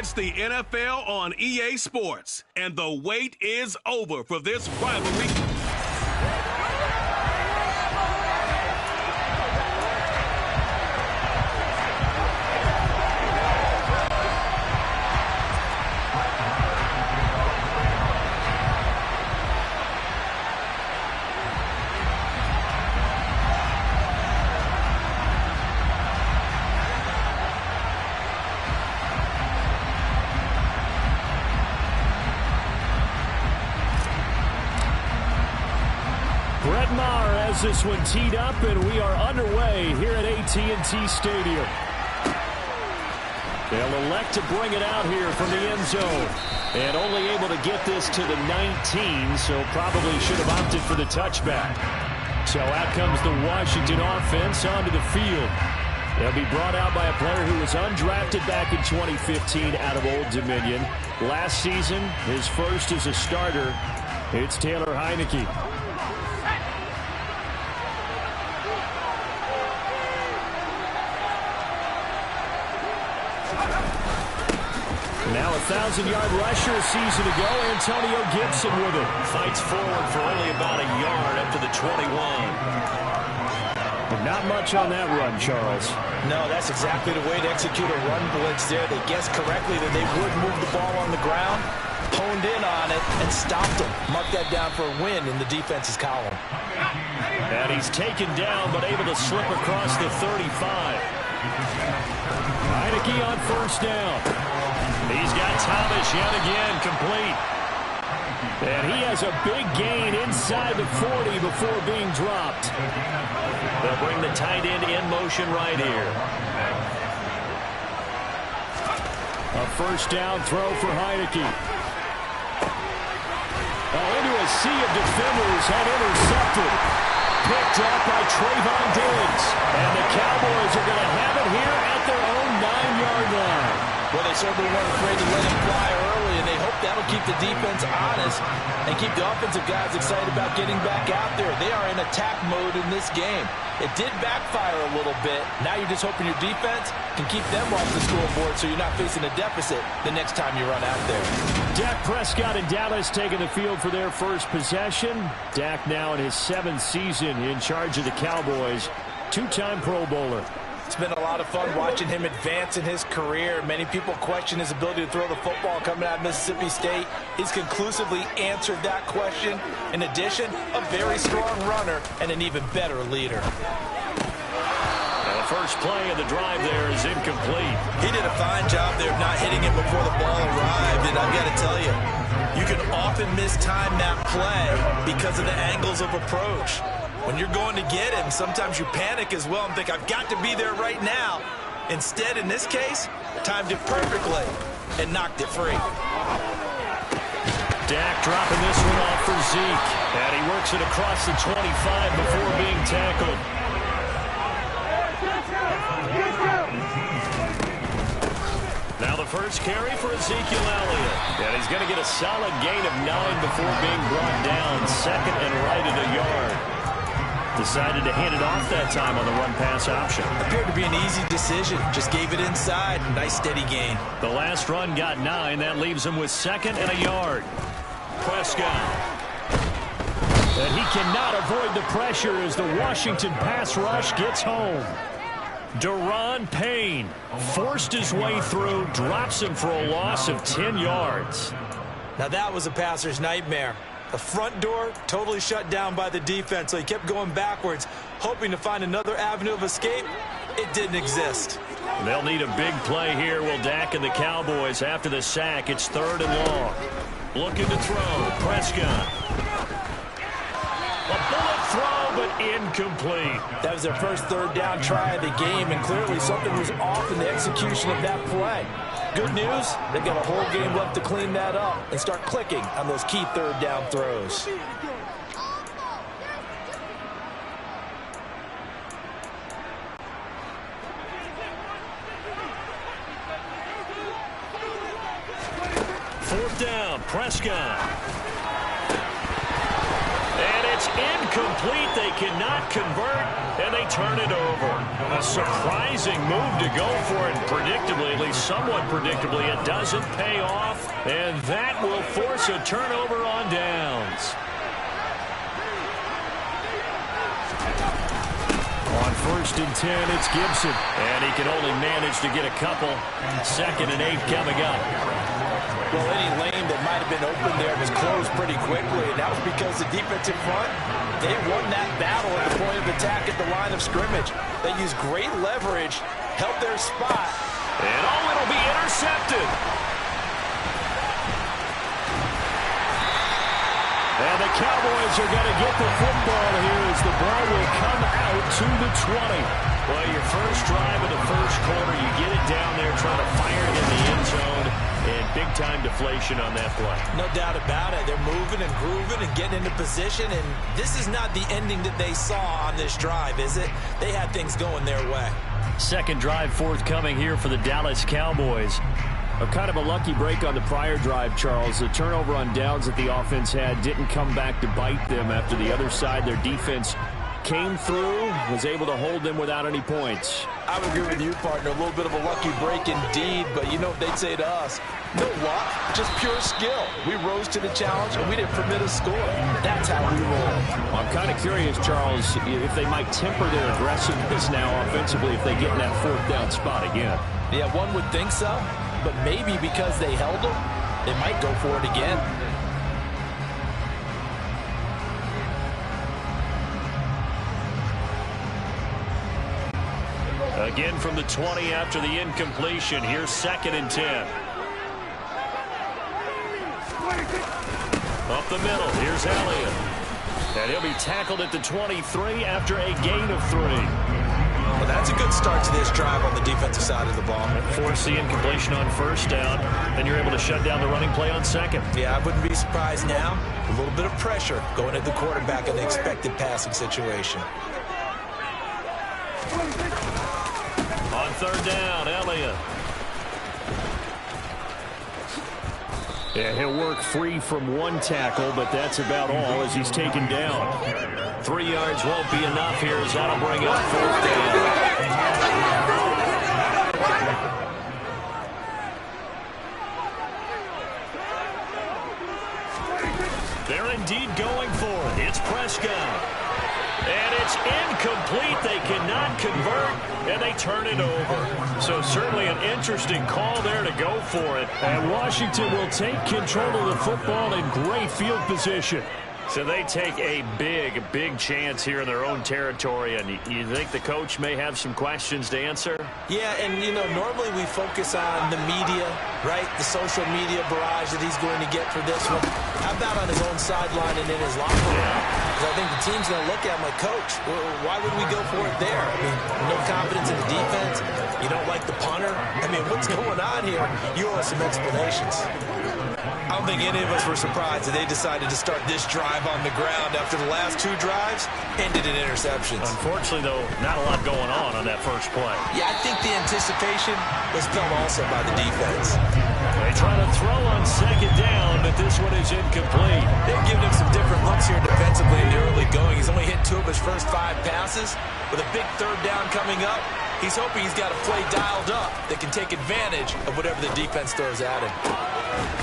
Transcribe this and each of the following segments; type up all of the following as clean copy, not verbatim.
It's the NFL on EA Sports, and the wait is over for this rivalry. This one teed up, and we are underway here at AT&T Stadium. They'll elect to bring it out here from the end zone. And only able to get this to the 19, so probably should have opted for the touchback. So out comes the Washington offense onto the field. They'll be brought out by a player who was undrafted back in 2015 out of Old Dominion. Last season, his first as a starter. It's Taylor Heineke. Now a 1,000-yard rusher a season ago, Antonio Gibson with it. Fights forward for only about a yard up to the 21. Not much on that run, Charles. No, that's exactly the way to execute a run blitz there. They guessed correctly that they would move the ball on the ground, honed in on it, and stopped them. Mark that down for a win in the defense's column. And he's taken down, but able to slip across the 35. Heineke on first down. He's got Thomas yet again complete. And he has a big gain inside the 40 before being dropped. They'll bring the tight end in motion right here. A first down throw for Heineke. Into a sea of defenders and intercepted. Picked up by Trayvon Diggs. And the Cowboys are going to have it here at their own 9-yard line. Well, they certainly weren't afraid to let him fly early, and they hope that'll keep the defense honest and keep the offensive guys excited about getting back out there. They are in attack mode in this game. It did backfire a little bit. Now you're just hoping your defense can keep them off the scoreboard so you're not facing a deficit the next time you run out there. Dak Prescott and Dallas taking the field for their first possession. Dak now in his 7th season in charge of the Cowboys. Two-time Pro Bowler. It's been a lot of fun watching him advance in his career. Many people question his ability to throw the football coming out of Mississippi State. He's conclusively answered that question. In addition, a very strong runner and an even better leader. Now the first play of the drive there is incomplete. He did a fine job there of not hitting it before the ball arrived. And I've got to tell you, you can often mistime that play because of the angles of approach. When you're going to get him, sometimes you panic as well and think, I've got to be there right now. Instead, in this case, timed it perfectly and knocked it free. Dak dropping this one off for Zeke. And he works it across the 25 before being tackled. Now the first carry for Ezekiel Elliott. And he's going to get a solid gain of 9 before being brought down. Second and right at a yard. Decided to hand it off that time on the run-pass option. Appeared to be an easy decision. Just gave it inside. Nice steady gain. The last run got 9. That leaves him with 2nd and a yard. Prescott. And he cannot avoid the pressure as the Washington pass rush gets home. Daron Payne forced his way through, drops him for a loss of 10 yards. Now that was a passer's nightmare. The front door totally shut down by the defense, so he kept going backwards, hoping to find another avenue of escape. It didn't exist. They'll need a big play here, will Dak and the Cowboys. After the sack, it's 3rd and long. Looking to throw. Prescott. A bullet throw, but incomplete. That was their first 3rd down try of the game, and clearly something was off in the execution of that play. Good news, they've got a whole game left to clean that up and start clicking on those key 3rd down throws. Fourth down, Prescott. And it's it's incomplete. They cannot convert, and they turn it over. A surprising move to go for it. Predictably, at least somewhat predictably, it doesn't pay off, and that will force a turnover on downs. On 1st and 10, it's Gibson. And he can only manage to get a couple. 2nd and 8 coming up. Well, any lane that might have been open there was closed pretty quickly, and that was because the defensive front, they won that battle at the point of attack at the line of scrimmage. They used great leverage, held their spot. And it'll be intercepted. And the Cowboys are going to get the football here as the ball will come out to the 20. Well, your first drive of the first quarter, you get it down there, trying to fire it in the end zone, and big-time deflation on that play. No doubt about it. They're moving and grooving and getting into position, and this is not the ending that they saw on this drive, is it? They had things going their way. Second drive forthcoming here for the Dallas Cowboys. A kind of a lucky break on the prior drive, Charles. The turnover on downs that the offense had didn't come back to bite them after the other side. Their defense came through, was able to hold them without any points. I would agree with you, partner. A little bit of a lucky break indeed, but you know what they'd say to us? No luck, just pure skill. We rose to the challenge, and we didn't permit a score. That's how we roll. I'm kind of curious, Charles, if they might temper their aggressiveness now offensively if they get in that 4th down spot again. Yeah, one would think so, but maybe because they held them, they might go for it again. Again from the 20 after the incompletion. Here's 2nd and 10. Up the middle. Here's Elliott. And he'll be tackled at the 23 after a gain of 3. Well, that's a good start to this drive on the defensive side of the ball. Force the incompletion on 1st down. Then you're able to shut down the running play on 2nd. Yeah, I wouldn't be surprised now. A little bit of pressure going at the quarterback in the expected passing situation. On 3rd down, Elliott. Yeah, he'll work free from one tackle, but that's about all as he's taken down. 3 yards won't be enough here as that'll bring up 4th down. They're indeed going for it. It's Prescott. And it's incomplete. They cannot convert, and they turn it over. So certainly an interesting call there to go for it. And Washington will take control of the football in great field position. So they take a big chance here in their own territory, and you think the coach may have some questions to answer? Yeah, and, you know, normally we focus on the media, right? The social media barrage that he's going to get for this one. How about on his own sideline and in his locker room? Because I think the team's going to look at him like, Coach, why would we go for it there? I mean, no confidence in the defense. You don't like the punter. I mean, what's going on here? You owe us some explanations. I don't think any of us were surprised that they decided to start this drive on the ground after the last 2 drives ended in interceptions. Unfortunately, though, not a lot going on that first play. Yeah, I think the anticipation was felt also by the defense. They try to throw on 2nd down, but this one is incomplete. They've given him some different looks here defensively in the early going. He's only hit 2 of his first 5 passes. With a big 3rd down coming up, he's hoping he's got a play dialed up that can take advantage of whatever the defense throws at him.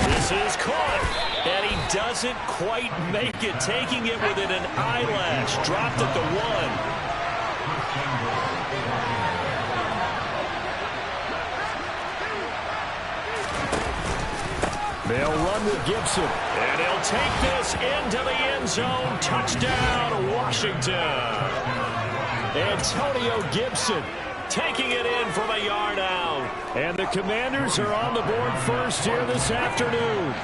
This is caught, and he doesn't quite make it, taking it within an eyelash. Dropped at the 1. They'll run with Gibson. And he'll take this into the end zone. Touchdown, Washington. Antonio Gibson taking it in from a yard out. And the Commanders are on the board first here this afternoon.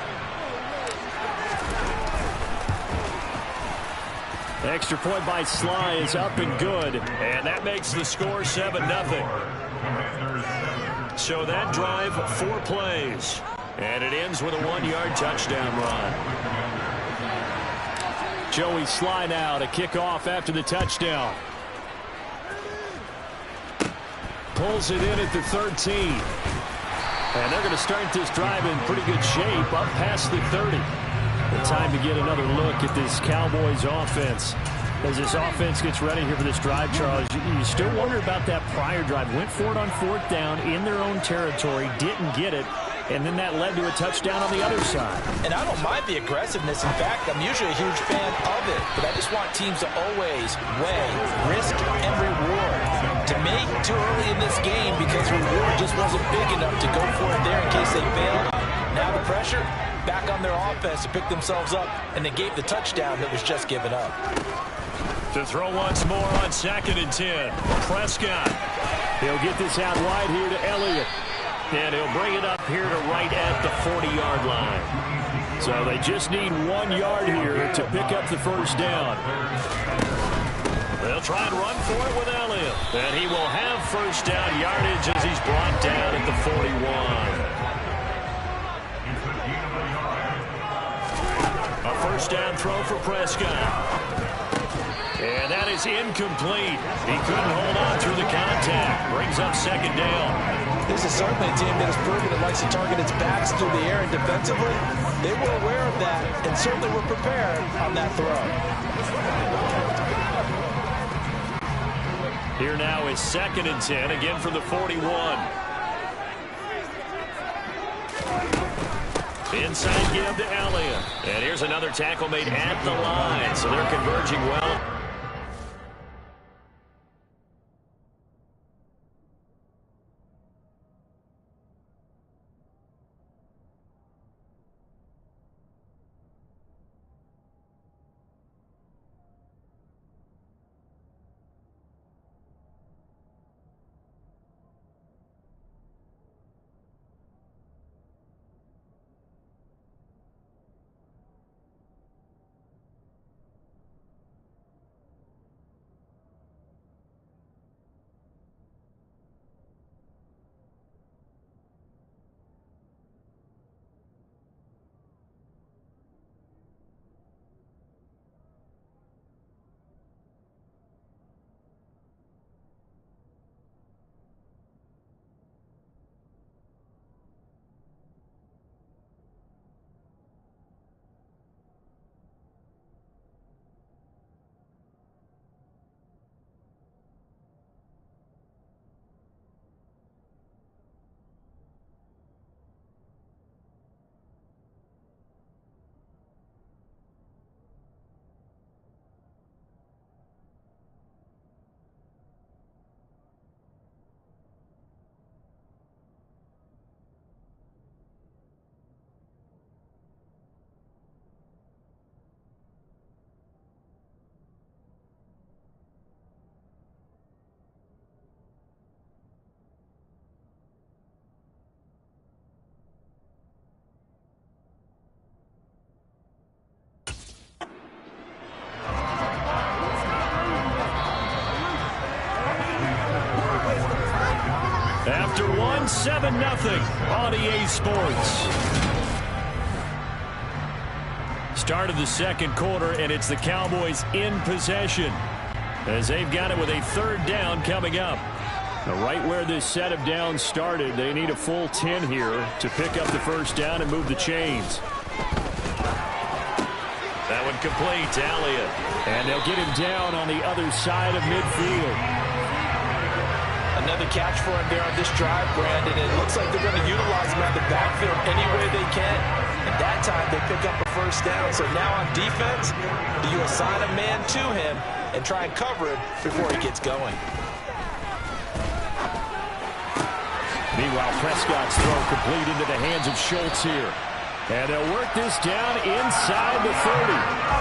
Extra point by Sly is up and good. And that makes the score 7-0. So that drive, 4 plays. And it ends with a 1-yard touchdown run. Joey Sly now to kick off after the touchdown. Pulls it in at the 13. And they're going to start this drive in pretty good shape up past the 30. Well, time to get another look at this Cowboys offense. As this offense gets ready here for this drive, Charles, you still wonder about that prior drive. Went for it on 4th down in their own territory, didn't get it, and then that led to a touchdown on the other side. And I don't mind the aggressiveness. In fact, I'm usually a huge fan of it, but I just want teams to always weigh risk and reward. To me, too early in this game because reward just wasn't big enough to go for it there in case they failed. Now the pressure back on their offense to pick themselves up, and they gave the touchdown that was just given up. To throw once more on 2nd and 10. Prescott. He'll get this out wide here to Elliott. And he'll bring it up here to right at the 40-yard line. So they just need 1 yard here to pick up the first down. They'll try and run for it with Elliott. And he will have first down yardage as he's brought down at the 41. A first down throw for Prescott. And that is incomplete. He couldn't hold on through the contact. Brings up 2nd down. This is certainly a team that has proven it likes to target its backs through the air, and defensively, they were aware of that and certainly were prepared on that throw. Here now is 2nd and 10, again from the 41. Inside give to Elliott. And here's another tackle made at the line, so they're converging well. After one, 7-0 on EA Sports. Start of the 2nd quarter, and it's the Cowboys in possession as they've got it with a 3rd down coming up. Now, right where this set of downs started, they need a full 10 here to pick up the first down and move the chains. That one complete to Elliott. And they'll get him down on the other side of midfield. Another catch for him there on this drive, Brandon. It looks like they're going to utilize him out the backfield any way they can. And that time they pick up a first down. So now on defense, do you assign a man to him and try and cover him before he gets going? Meanwhile, Prescott's throw complete into the hands of Schultz here. And they'll work this down inside the 30.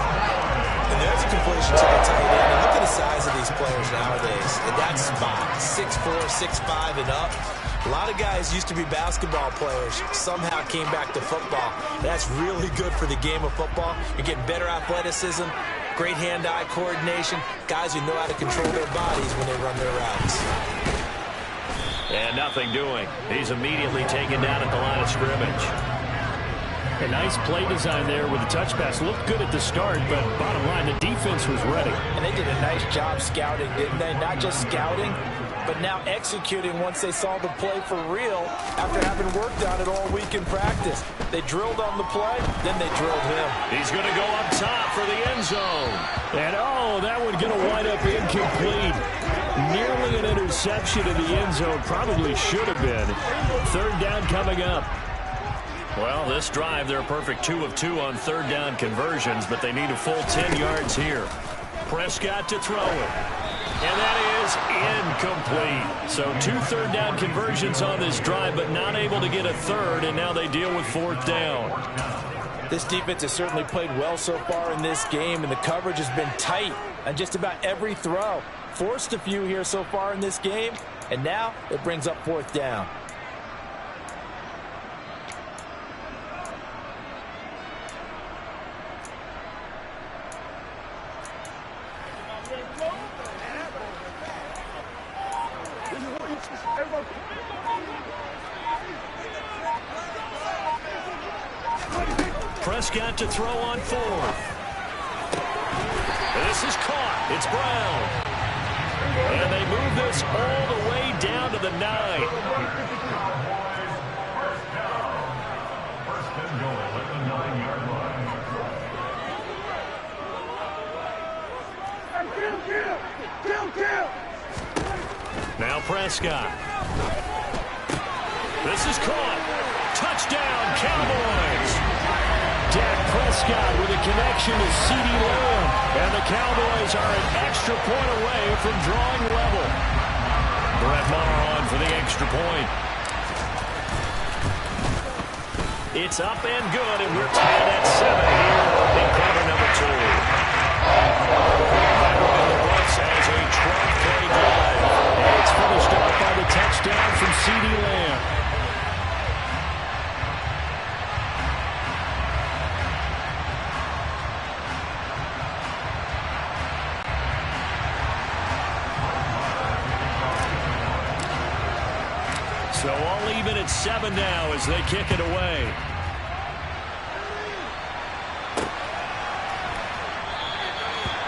And there's a completion to the tight end. And look at the size of these players nowadays. And that spot, 6'4", 6'5", and up. A lot of guys used to be basketball players, somehow came back to football. That's really good for the game of football. You're getting better athleticism, great hand-eye coordination, guys who know how to control their bodies when they run their routes. And nothing doing. He's immediately taken down at the line of scrimmage. A nice play design there with the touch pass. Looked good at the start, but bottom line, the defense was ready. And they did a nice job scouting, didn't they? Not just scouting, but now executing once they saw the play for real after having worked on it all week in practice. They drilled on the play, then they drilled him. He's going to go up top for the end zone. And, oh, that one going to wind up incomplete. Nearly an interception in the end zone. Probably should have been. Third down coming up. Well, this drive, they're a perfect 2 of 2 on third down conversions, but they need a full 10 yards here. Prescott to throw it. And that is incomplete. So 2 third down conversions on this drive, but not able to get a third, and now they deal with fourth down. This defense has certainly played well so far in this game, and the coverage has been tight on just about every throw. Forced a few here so far in this game, and now it brings up fourth down. Prescott to throw on fourth. This is caught. It's Brown. And they move this all the way down to the 9. Now Prescott. This is caught. Touchdown, Cowboys. Dak Prescott with a connection to CeeDee Lamb. And the Cowboys are an extra point away from drawing level. Brett Maher on for the extra point. It's up and good, and we're tied at 7 here in quarter number 2. That one in the books as a 12-play drive. And it's finished up by the touchdown from CeeDee Lamb. So all even at 7 now as they kick it away.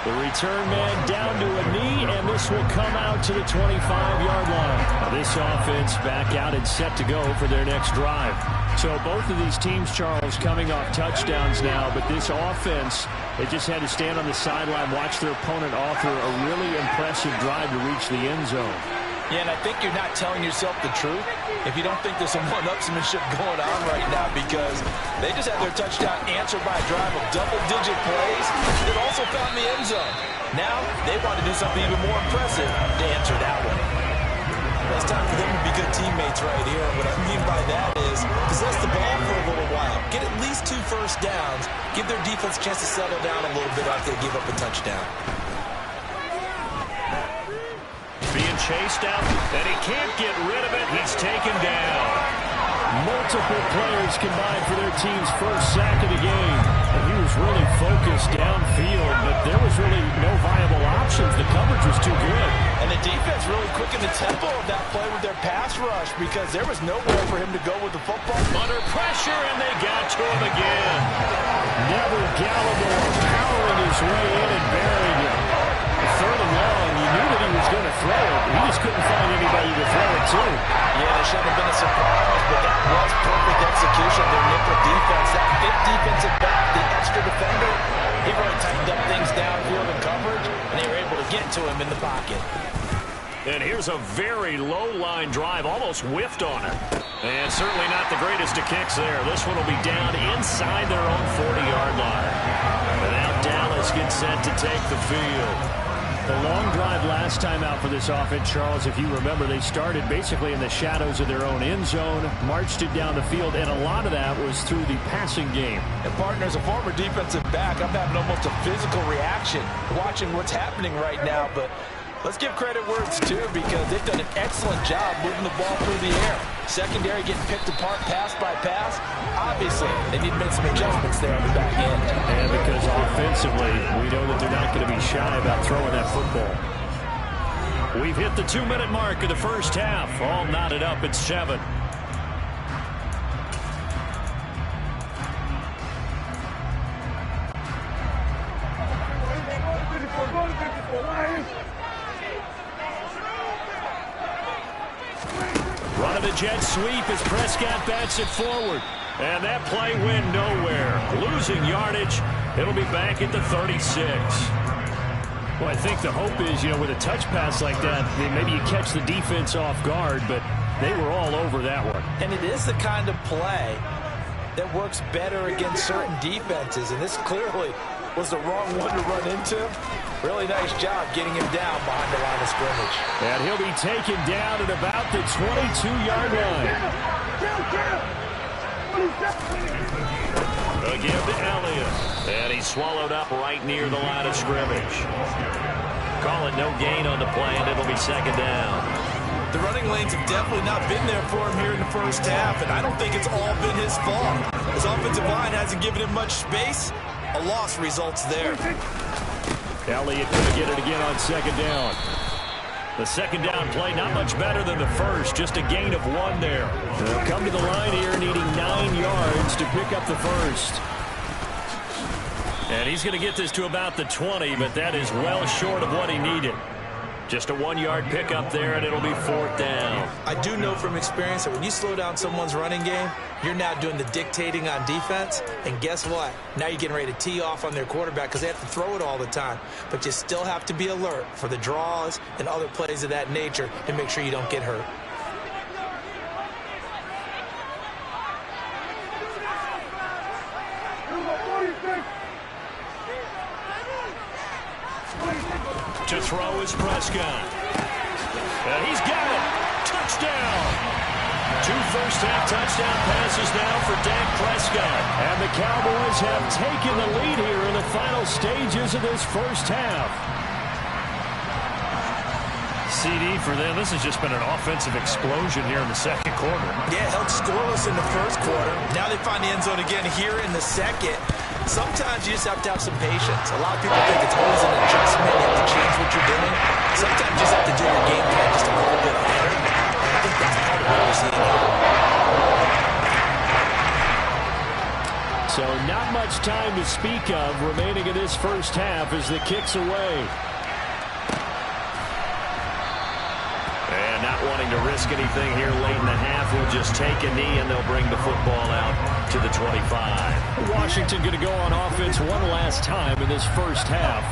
The return man down to a knee, and this will come out to the 25-yard line. Now this offense back out and set to go for their next drive. So both of these teams, Charles, coming off touchdowns now, but this offense, they just had to stand on the sideline, watch their opponent author a really impressive drive to reach the end zone. Yeah, and I think you're not telling yourself the truth if you don't think there's some one-upsmanship going on right now, because they just had their touchdown answered by a drive of double-digit plays that also found the end zone. Now they want to do something even more impressive to answer that one. It's time for them to be good teammates right here. What I mean by that is possess the ball for a little while. Get at least 2 first downs. Give their defense a chance to settle down a little bit after they give up a touchdown. Being chased out, and he can't get rid of it. He's taken down. Multiple players combined for their team's first sack of the game. And he was really focused downfield, but there was really no viable options. The coverage was too good. And the defense really quickened the tempo of that play with their pass rush, because there was nowhere for him to go with the football. Under pressure, and they got to him again. Neville Gallimore powering his way in and burying him. Third and long, you knew that he was going to throw it. He just couldn't find anybody to throw it to. Yeah, there shouldn't have been a surprise, but that was perfect execution of their nickel defense. That 5th defensive back, the extra defender, he really tightened up things downfield in coverage, and they were able to get to him in the pocket. And here's a very low-line drive, almost whiffed on it. And certainly not the greatest of kicks there. This one will be down inside their own 40-yard line. And now Dallas gets set to take the field. The long drive last time out for this offense, Charles, if you remember, they started basically in the shadows of their own end zone, marched it down the field, and a lot of that was through the passing game. And partner, as a former defensive back, I'm having almost a physical reaction watching what's happening right now, but let's give credit where it's due, because they've done an excellent job moving the ball through the air. Secondary getting picked apart pass by pass. Obviously, they need to make some adjustments there on the back end. And because offensively, we know that they're not going to be shy about throwing that football. We've hit the 2-minute mark of the first half. All knotted up at 7. the jet sweep as Prescott bats it forward. And that play went nowhere. Losing yardage. It'll be back at the 36. Well, I think the hope is, with a touch pass like that, maybe you catch the defense off guard, but they were all over that one. And it is the kind of play that works better against certain defenses. And this clearly was the wrong one to run into. Really nice job getting him down behind the line of scrimmage. And he'll be taken down at about the 22-yard line. Again to Elliott. And he's swallowed up right near the line of scrimmage. Call it no gain on the play, and it'll be second down. The running lanes have definitely not been there for him here in the first half, and I don't think it's all been his fault. His offensive line hasn't given him much space. A loss results there. Elliott going to get it again on second down. The second down play not much better than the first, just a gain of 1 there. They'll come to the line here needing 9 yards to pick up the first. And he's going to get this to about the 20, but that is well short of what he needed. Just a 1-yard pickup there, and it'll be 4th down. I do know from experience that when you slow down someone's running game, you're now doing the dictating on defense. And guess what? Now you're getting ready to tee off on their quarterback because they have to throw it all the time. But you still have to be alert for the draws and other plays of that nature to make sure you don't get hurt. To throw is Prescott. And he's got it. Touchdown. 2 first-half touchdown passes now for Dak Prescott. And the Cowboys have taken the lead here in the final stages of this first half. CD for them. This has just been an offensive explosion here in the second quarter. Yeah, held scoreless in the first quarter. Now they find the end zone again here in the second. Sometimes you just have to have some patience. A lot of people think it's always an adjustment. You have to change what you're doing. Sometimes you just have to do your game plan just a little bit better. And I think that's part of what we're seeing here. So not much time to speak of remaining in this first half as the kick's away. And not wanting to risk anything here late in the half, he'll just take a knee and they'll bring the football out to the 25. Washington going to go on offense one last time in this first half.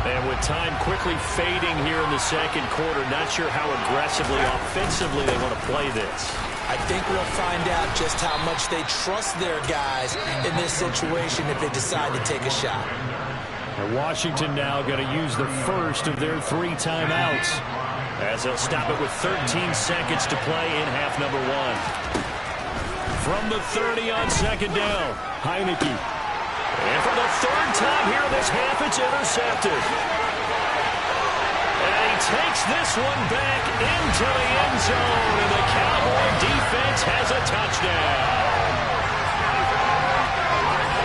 And with time quickly fading here in the second quarter, not sure how aggressively, offensively they want to play this. I think we'll find out just how much they trust their guys in this situation if they decide to take a shot. And Washington now going to use the first of their 3 timeouts, as they'll stop it with 13 seconds to play in half number 1. From the 30 on second down, Heineke. And for the 3rd time here in this half, it's intercepted. And he takes this one back into the end zone, and the Cowboy defense has a touchdown.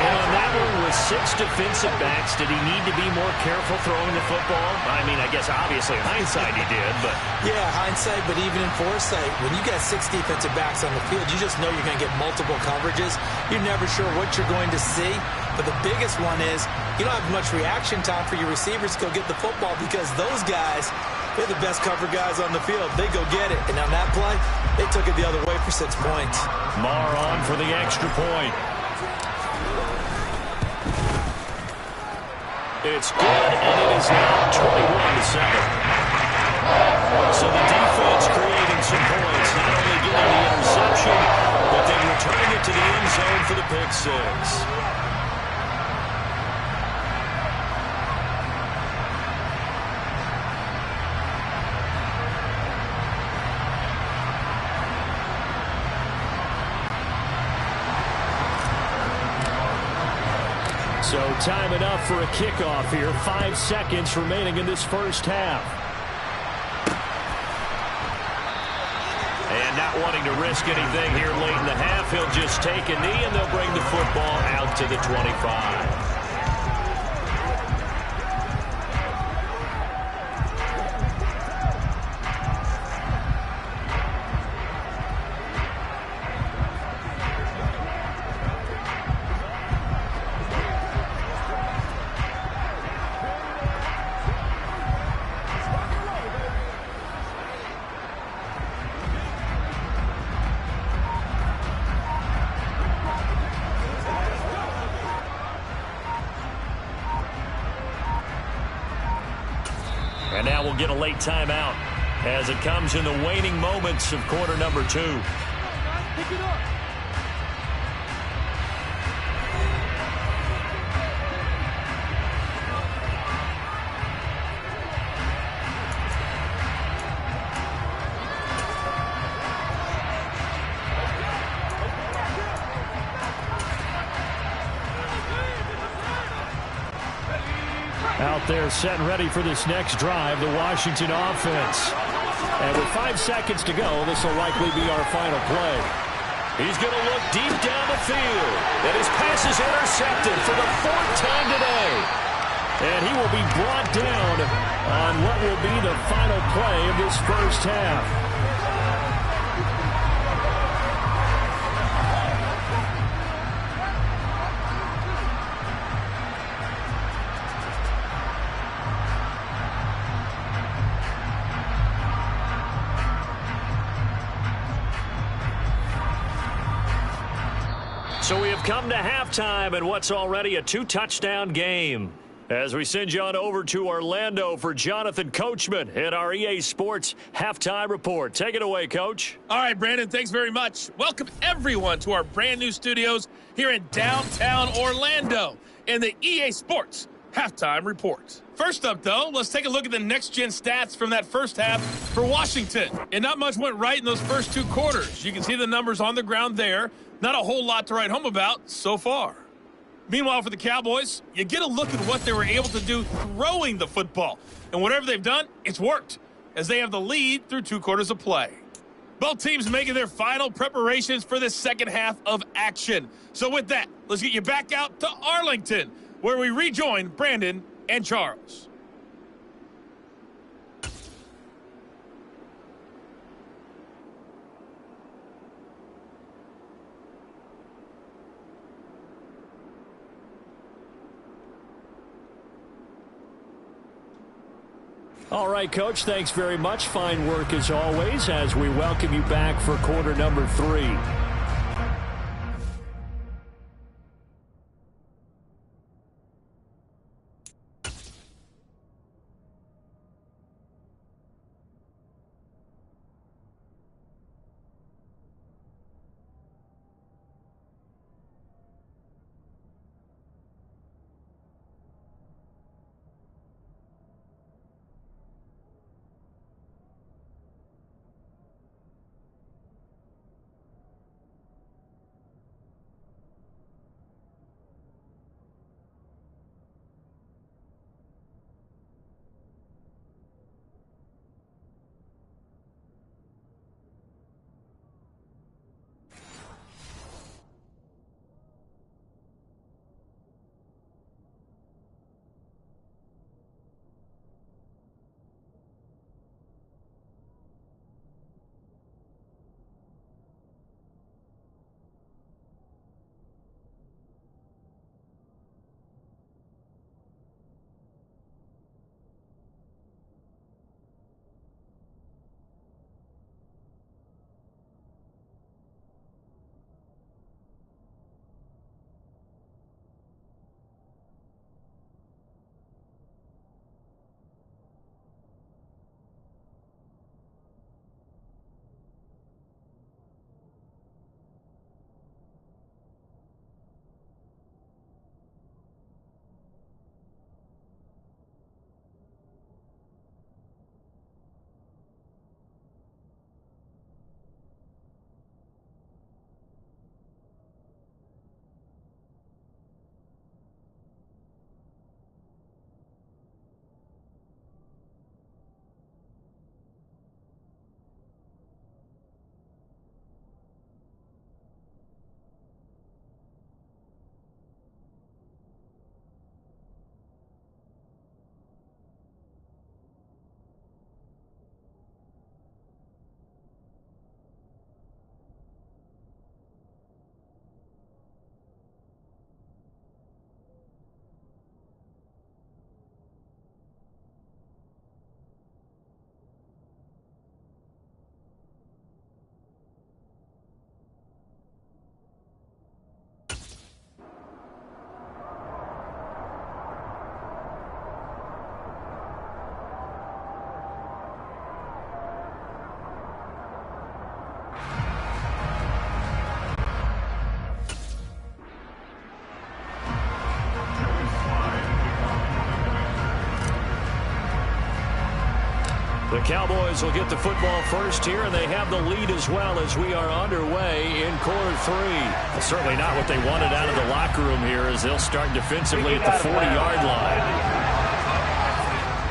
And on that one with 6 defensive backs, did he need to be more careful throwing the football? I mean, I guess obviously hindsight he did, but... Yeah, hindsight, but even in foresight, when you got 6 defensive backs on the field, you just know you're going to get multiple coverages. You're never sure what you're going to see. But the biggest one is you don't have much reaction time for your receivers to go get the football because those guys, they're the best cover guys on the field. They go get it. And on that play, they took it the other way for 6 points. Marr on for the extra point. It's good, and it is now 21-7. So the defense creating some points, not only getting the interception, but then returning it to the end zone for the pick 6. So time enough for a kickoff here. 5 seconds remaining in this first half. And not wanting to risk anything here late in the half, he'll just take a knee and they'll bring the football out to the 25. And now we'll get a late timeout as it comes in the waning moments of quarter number 2. Pick it up. Out there set and ready for this next drive, the Washington offense. And with 5 seconds to go, this will likely be our final play. He's going to look deep down the field. And his pass is intercepted for the 4th time today. And he will be brought down on what will be the final play of this first half. So we have come to halftime in what's already a 2-touchdown game. As we send you on over to Orlando for Jonathan Coachman in our EA Sports Halftime Report. Take it away, Coach. All right, Brandon, thanks very much. Welcome, everyone, to our brand-new studios here in downtown Orlando in the EA Sports Halftime Report. First up, though, let's take a look at the next-gen stats from that first half for Washington. And not much went right in those first 2 quarters. You can see the numbers on the ground there. Not a whole lot to write home about so far. Meanwhile, for the Cowboys, you get a look at what they were able to do throwing the football. And whatever they've done, it's worked, as they have the lead through 2 quarters of play. Both teams making their final preparations for the second half of action. So with that, let's get you back out to Arlington, where we rejoin Brandon and Charles. All right, Coach, thanks very much. Fine work as always as we welcome you back for quarter number 3. Cowboys will get the football first here, and they have the lead as well as we are underway in quarter 3. Well, certainly not what they wanted out of the locker room here as they'll start defensively at the 40-yard line.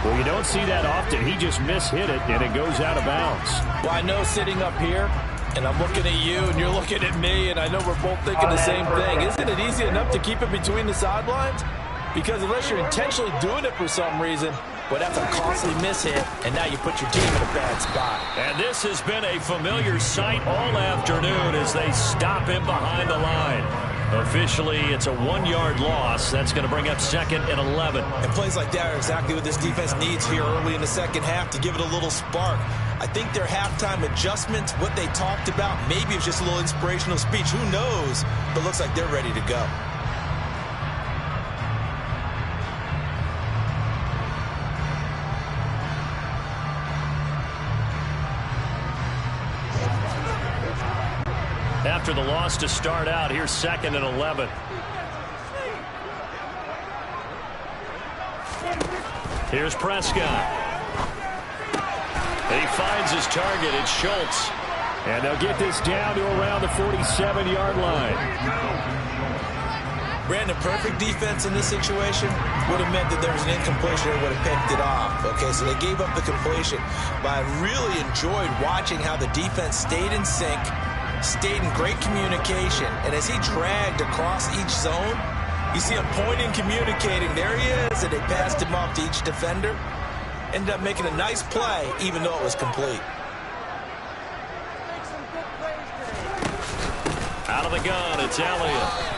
Well, you don't see that often. He just mishit it, and it goes out of bounds. Well, I know sitting up here, and I'm looking at you, and you're looking at me, and I know we're both thinking the same thing. Isn't it easy enough to keep it between the sidelines? Because unless you're intentionally doing it for some reason, well, that's a costly mishit, and now you put your team in a bad spot. And this has been a familiar sight all afternoon as they stop him behind the line. Officially, it's a 1-yard loss. That's going to bring up 2nd and 11. And plays like that are exactly what this defense needs here early in the second half to give it a little spark. I think their halftime adjustment, what they talked about, maybe it's just a little inspirational speech. Who knows? But looks like they're ready to go. After the loss to start out, here's 2nd and 11. Here's Prescott. And he finds his target. It's Schultz. And they'll get this down to around the 47-yard line. Brandon, perfect defense in this situation would have meant that there was an incompletion and would have picked it off. Okay, so they gave up the completion. But I really enjoyed watching how the defense stayed in sync, stayed in great communication, and as he dragged across each zone, you see him pointing, communicating. There he is, and they passed him off to each defender. Ended up making a nice play, even though it was complete. Out of the gun, it's Elliott.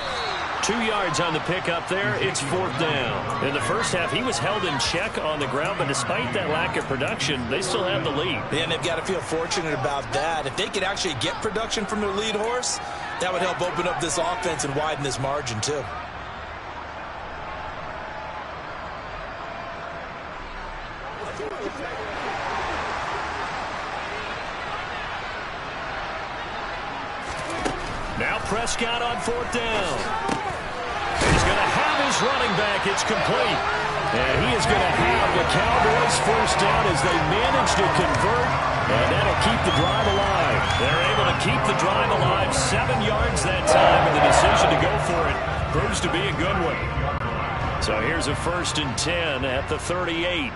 2 yards on the pickup there. It's 4th down. In the first half, he was held in check on the ground, but despite that lack of production, they still have the lead. And they've got to feel fortunate about that. If they could actually get production from their lead horse, that would help open up this offense and widen this margin, too. Now Prescott on 4th down. He's going to have his running back. It's complete. And he is going to have the Cowboys first down as they manage to convert. And that'll keep the drive alive. They're able to keep the drive alive. 7 yards that time, and the decision to go for it proves to be a good one. So here's a 1st and 10 at the 38.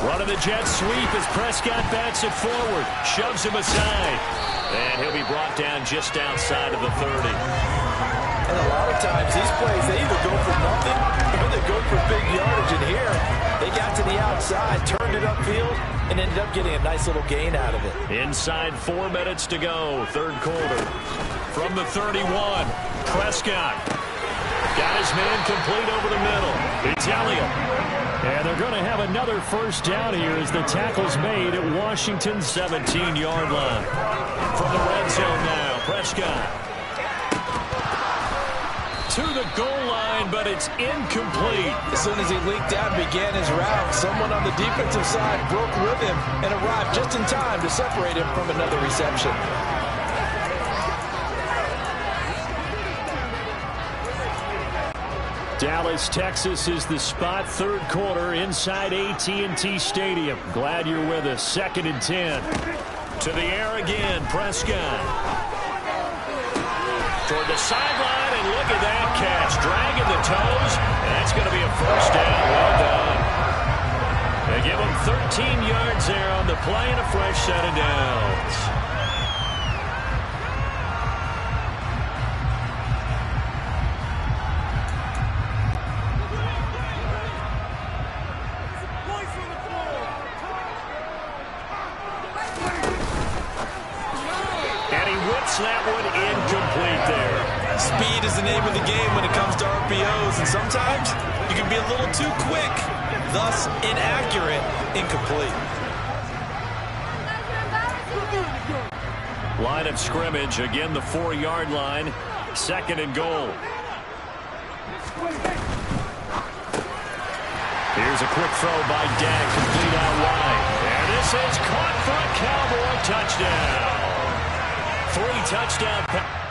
Running the jet sweep as Prescott bats it forward. Shoves him aside. And he'll be brought down just outside of the 30. And a lot of times these plays, they either go for nothing or they go for big yardage. And here, they got to the outside, turned it upfield, and ended up getting a nice little gain out of it. Inside 4 minutes to go, 3rd quarter. From the 31, Prescott. Got his man complete over the middle. It's Elliott. And they're going to have another first down here as the tackle's made at Washington's 17-yard line. From the red zone now, Prescott. To the goal line, but it's incomplete. As soon as he leaked out and began his route, someone on the defensive side broke with him and arrived just in time to separate him from another reception. Dallas, Texas is the spot. 3rd quarter inside AT&T Stadium. Glad you're with us. 2nd and 10. To the air again, Prescott. Toward the sideline, and look at that catch. Dragging the toes, and that's going to be a first down. Well done. They give him 13 yards there on the play and a fresh set of downs. That one incomplete there. Speed is the name of the game when it comes to RPOs, and sometimes you can be a little too quick, thus inaccurate, incomplete. Line of scrimmage, again the 4-yard line, 2nd and goal. Here's a quick throw by Dak, complete out wide. And this is caught for a Cowboy touchdown. 3 touchdown passes.